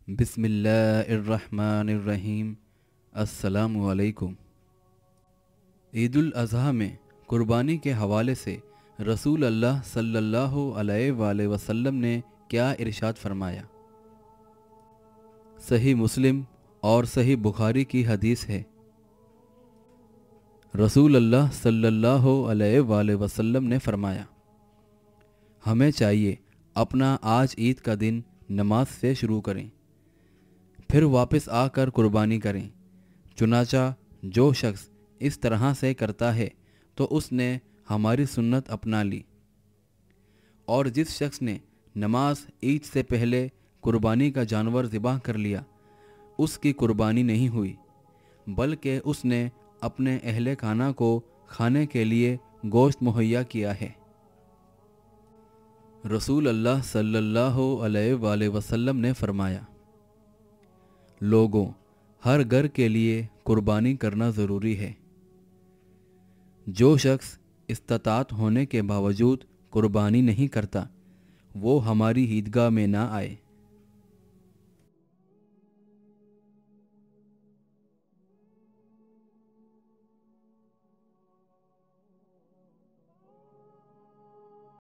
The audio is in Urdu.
بسم اللہ الرحمن الرحیم۔ السلام علیکم۔ عید الاضحیٰ میں قربانی کے حوالے سے رسول اللہ صلی اللہ علیہ وآلہ وسلم نے کیا ارشاد فرمایا؟ صحیح مسلم اور صحیح بخاری کی حدیث ہے۔ رسول اللہ صلی اللہ علیہ وآلہ وسلم نے فرمایا، ہمیں چاہیے اپنا آج عید کا دن نماز سے شروع کریں، پھر واپس آ کر قربانی کریں۔ چنانچہ جو شخص اس طرح سے کرتا ہے تو اس نے ہماری سنت اپنا لی، اور جس شخص نے نماز عید سے پہلے قربانی کا جانور ذبح کر لیا، اس کی قربانی نہیں ہوئی، بلکہ اس نے اپنے اہل خانہ کو کھانے کے لیے گوشت مہیا کیا ہے۔ رسول اللہ صلی اللہ علیہ وآلہ وسلم نے فرمایا، لوگوں، ہر گھر کے لیے قربانی کرنا ضروری ہے۔ جو شخص استطاعت ہونے کے باوجود قربانی نہیں کرتا، وہ ہماری عیدگاہ میں نہ آئے۔